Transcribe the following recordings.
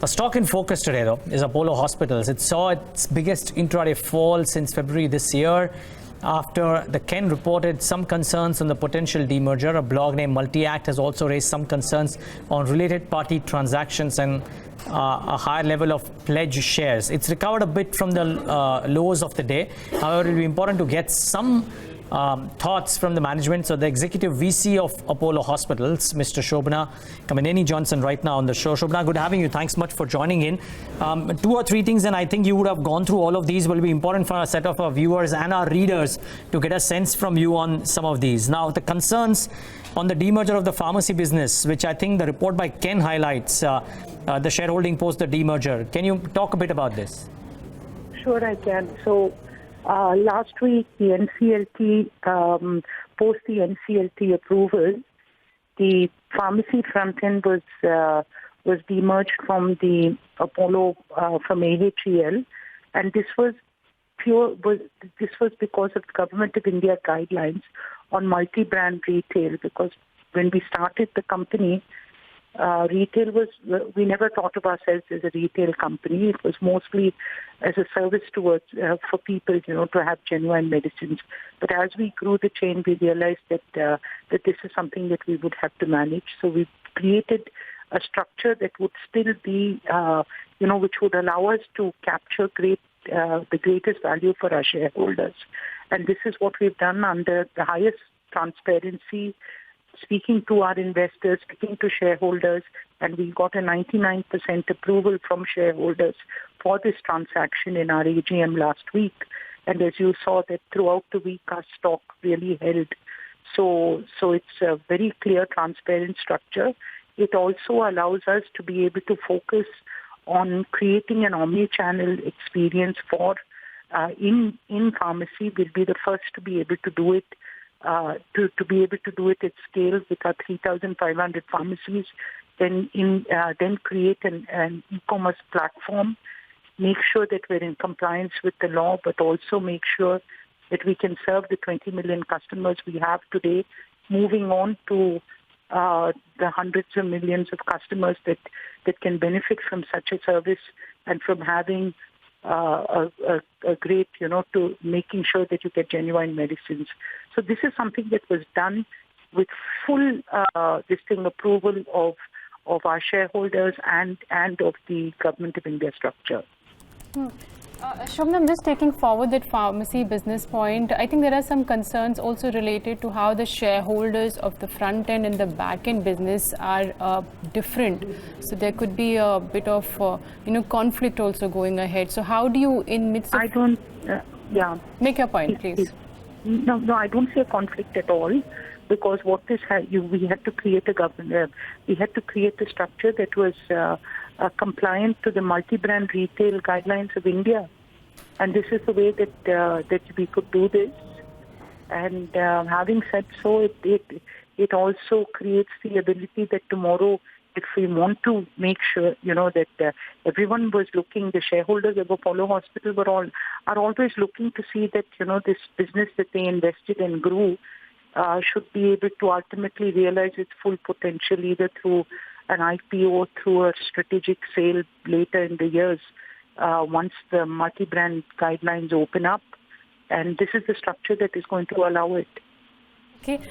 A stock in focus today, though, is Apollo Hospitals. It saw its biggest intraday fall since February this year after the Ken reported some concerns on the potential demerger. A blog named Multi-Act has also raised some concerns on related party transactions and a higher level of pledge shares. It's recovered a bit from the lows of the day. However, it will be important to get some thoughts from the management. So the executive VC of Apollo Hospitals, Mr. Shobhana Kameneni Johnson, right now on the show. Shobhana, good having you. Thanks much for joining in. 2 or 3 things, and I think you would have gone through all of these, will be important for a set of our viewers and our readers to get a sense from you on some of these. Now, the concerns on the demerger of the pharmacy business, which I think the report by Ken highlights, the shareholding post the demerger. Can you talk a bit about this? Sure, I can. So, last week, the NCLT, post the NCLT approval, the pharmacy front end was demerged from the Apollo, from AHEL, and this was because of Government of India guidelines on multi-brand retail. Because when we started the company, retail we never thought of ourselves as a retail company. It was mostly as a service towards for people, to have genuine medicines. But as we grew the chain, we realized that this is something that we would have to manage. So we created a structure that would still be, which would allow us to capture the greatest value for our shareholders. And this is what we've done under the highest transparency, speaking to our investors, speaking to shareholders, and we got a 99% approval from shareholders for this transaction in our AGM last week. And as you saw, that throughout the week, our stock really held. So it's a very clear, transparent structure. It also allows us to be able to focus on creating an omni-channel experience for in pharmacy. We'll be the first to be able to do it. To be able to do it at scale with our 3,500 pharmacies, then create an e-commerce platform, make sure that we're in compliance with the law, but also make sure that we can serve the 20 million customers we have today, moving on to the hundreds of millions of customers that can benefit from such a service and from having a great, to making sure that you get genuine medicines. So this is something that was done with full approval of our shareholders and of the Government of India structure. Shobhana, I'm just taking forward that pharmacy business point. I think there are some concerns also related to how the shareholders of the front end and the back end business are different. So there could be a bit of conflict also going ahead. So how do you, in midst of... I don't, Make your point, please. No, I don't see a conflict at all. Because what this we had to create we had to create a structure that was compliant to the multi-brand retail guidelines of India, and this is the way that we could do this. And having said so, it also creates the ability that tomorrow, if we want to make sure that everyone was looking, the shareholders of Apollo Hospital are always looking to see that this business that they invested and grew should be able to ultimately realize its full potential, either through an IPO or through a strategic sale later in the years, once the multi-brand guidelines open up. And this is the structure that is going to allow it. Okay.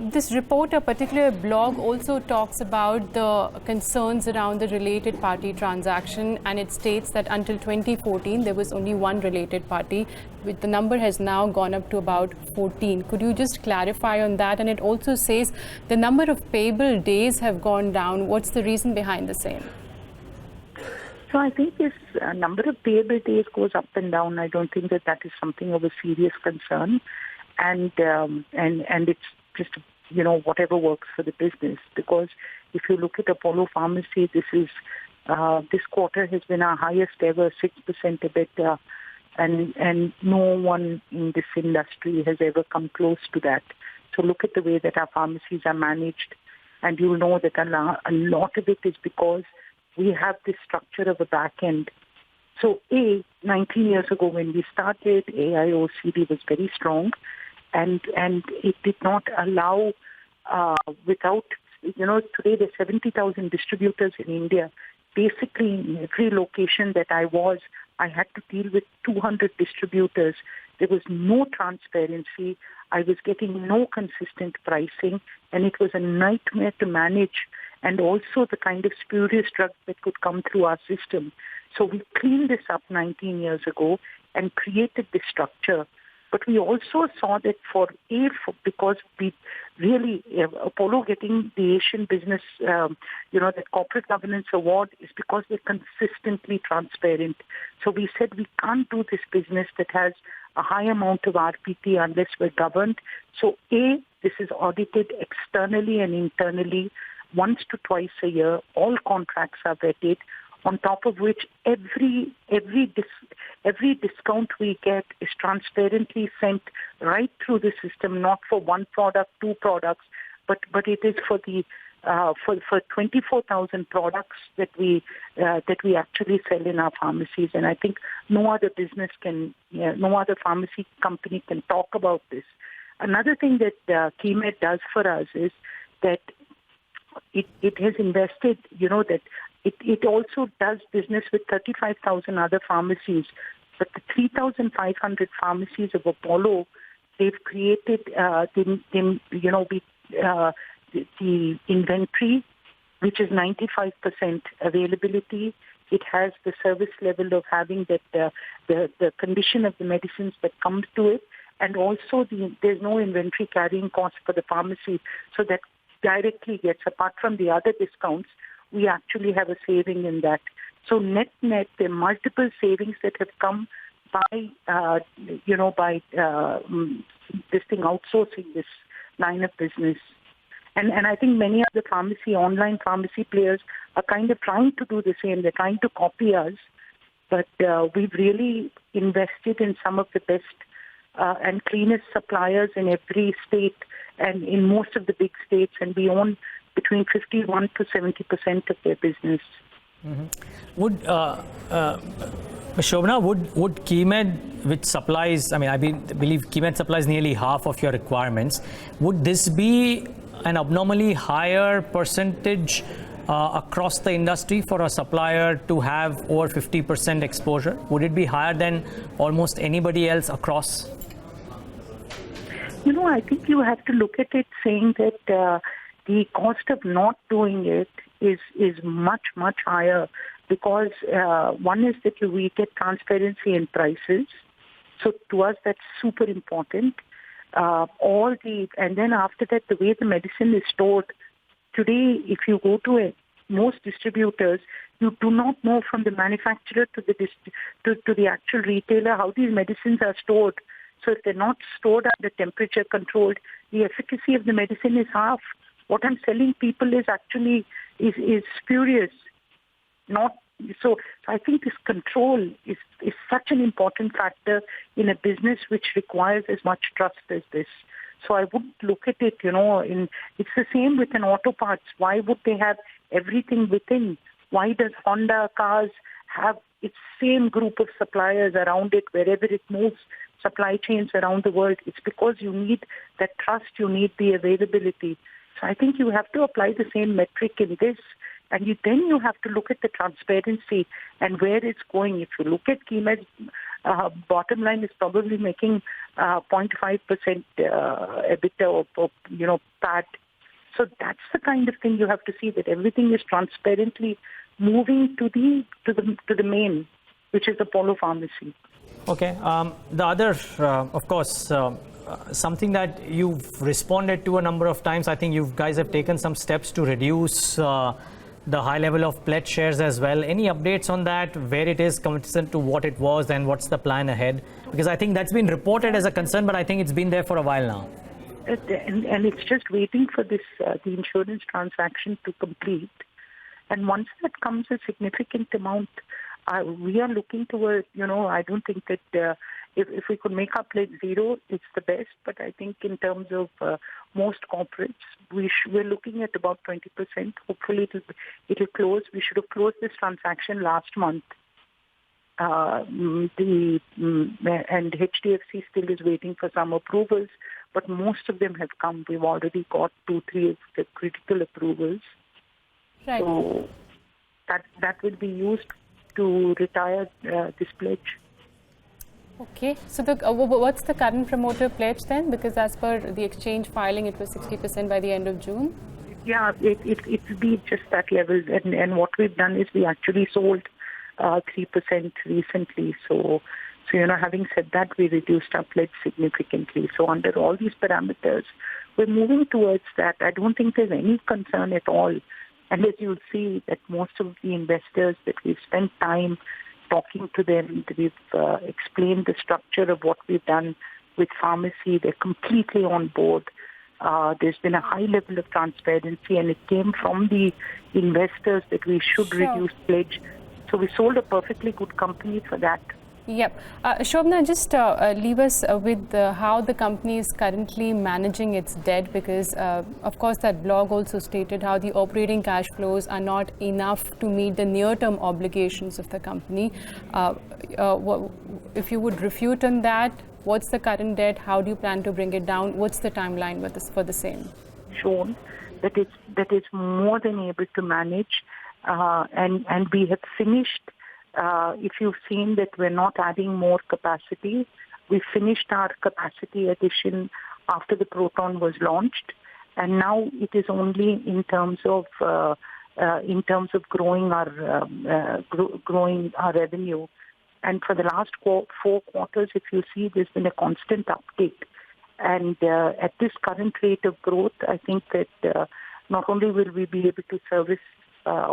This report, a particular blog, also talks about the concerns around the related party transaction, and it states that until 2014 there was only one related party, with the number has now gone up to about 14. Could you just clarify on that? And it also says the number of payable days have gone down. What's the reason behind the same? So I think this number of payable days goes up and down. I don't think that is something of a serious concern. And it's just, whatever works for the business. Because if you look at Apollo Pharmacy, this quarter has been our highest ever, 6% EBITDA, and no one in this industry has ever come close to that. So look at the way that our pharmacies are managed, and you'll know that a lot of it is because we have this structure of a back end. So 19 years ago when we started, AIOCD was very strong. And it did not allow, today there's 70,000 distributors in India. basically in every location that I was, I had to deal with 200 distributors. There was no transparency. I was getting no consistent pricing, and it was a nightmare to manage, and also the kind of spurious drugs that could come through our system. So we cleaned this up 19 years ago and created this structure. But we also saw that because we really, Apollo getting the Asian Business, that Corporate Governance Award is because they're consistently transparent. So we said we can't do this business that has a high amount of RPT unless we're governed. So this is audited externally and internally once to twice a year. All contracts are vetted. On top of which, every discount we get is transparently sent right through the system, not for one product, two products, but it is for the for 24,000 products that we actually sell in our pharmacies. And I think no other pharmacy company can talk about this. Another thing that KeyMed does for us is that it has invested, that it also does business with 35,000 other pharmacies. But the 3,500 pharmacies of Apollo, they've created the inventory, which is 95% availability. It has the service level of having that the condition of the medicines that comes to it, and also there's no inventory carrying cost for the pharmacy, so that directly gets, apart from the other discounts, we actually have a saving in that. So net, there are multiple savings that have come by outsourcing this line of business. And I think many of the online pharmacy players are kind of trying to do the same. They're trying to copy us, but we've really invested in some of the best and cleanest suppliers in every state and in most of the big states, and we own between 51 to 70% of their business. Mm-hmm. Would Shobhana, would KeyMed, which supplies, I believe KeyMed supplies nearly half of your requirements, would this be an abnormally higher percentage across the industry for a supplier to have over 50% exposure? Would it be higher than almost anybody else across? I think you have to look at it saying that the cost of not doing it is much, much higher, because one is that we get transparency in prices. So to us, that's super important. And then after that, the way the medicine is stored. Today, if you go to most distributors, you do not know from the manufacturer to the actual retailer how these medicines are stored. So if they're not stored under temperature controlled, the efficacy of the medicine is half. What I'm selling people is actually is spurious. So I think this control is such an important factor in a business which requires as much trust as this. So I would look at it, it's the same with an auto parts. Why would they have everything within? Why does Honda cars have its same group of suppliers around it wherever it moves, supply chains around the world? It's because you need that trust, you need the availability. So I think you have to apply the same metric in this, and then you have to look at the transparency and where it's going. If you look at KeyMed's bottom line is probably making 0.5% EBITDA or PAT. So that's the kind of thing you have to see, that everything is transparently moving to the main, which is Apollo Pharmacy. Okay. The other, of course, something that you've responded to a number of times. I think you guys have taken some steps to reduce the high level of pledge shares as well. Any updates on that, where it is compared to what it was, and what's the plan ahead? Because I think that's been reported as a concern, but I think it's been there for a while now. And it's just waiting for this the insurance transaction to complete. And once that comes a significant amount, we are looking toward, I don't think that if we could make our pledge zero, it's the best. But I think in terms of most corporates, we're looking at about 20%. Hopefully it'll close. We should have closed this transaction last month. And HDFC still is waiting for some approvals, but most of them have come. We've already got 2-3 of the critical approvals. Right. So, that will be used to retire this pledge. Okay, so what's the current promoter pledge then? Because as per the exchange filing, it was 60% by the end of June. Yeah, it will be just that level. And what we've done is we actually sold 3% recently. So, having said that, we reduced our pledge significantly. So under all these parameters, we're moving towards that. I don't think there's any concern at all. And as you'll see that most of the investors that we've spent time talking to them, we've explained the structure of what we've done with pharmacy. They're completely on board. There's been a high level of transparency, and it came from the investors that we should reduce pledge. So we sold a perfectly good company for that. Yep. Shobna, just leave us with how the company is currently managing its debt, because of course that blog also stated how the operating cash flows are not enough to meet the near-term obligations of the company. If you would refute on that, what's the current debt? How do you plan to bring it down? What's the timeline for the same? Shown that it's more than able to manage, and we have finished. If you've seen that we're not adding more capacity, we finished our capacity addition after the Proton was launched, and now it is only in terms of growing our revenue. And for the last 4 quarters, if you see, there's been a constant uptick. And at this current rate of growth, I think that not only will we be able to service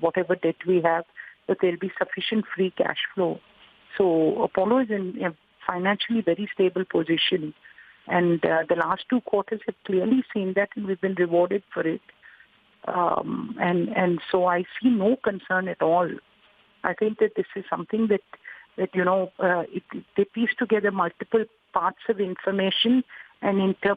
whatever debt we have, but there'll be sufficient free cash flow. So Apollo is in a financially very stable position. And the last 2 quarters have clearly seen that, and we've been rewarded for it. And so I see no concern at all. I think that this is something that they piece together multiple parts of information, and the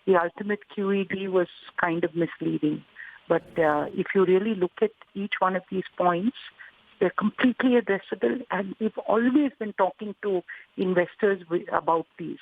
ultimate QED was kind of misleading. But if you really look at each one of these points, they're completely addressable, and we've always been talking to investors about these.